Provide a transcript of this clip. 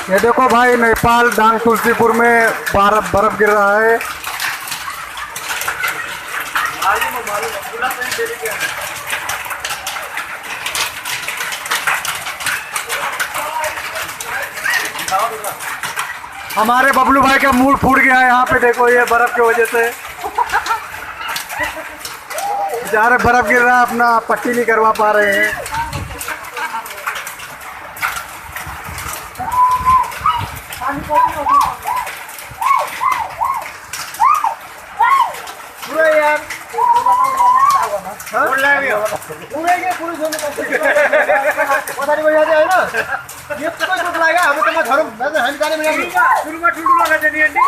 ये देखो भाई, नेपाल डांग तुलसीपुर में बर्फ बर्फ गिर रहा है। हमारे बबलू भाई का मूड फूट गया है यहाँ पे, देखो ये बर्फ की वजह से बेचारे बर्फ गिर रहा है, अपना पट्टी नहीं करवा पा रहे हैं। पूरा यार ये तो कोई लागेगा हमें तो मैं धर्म मैं हानि जाने में नहीं शुरू में ठुडू लगा देनी आंटी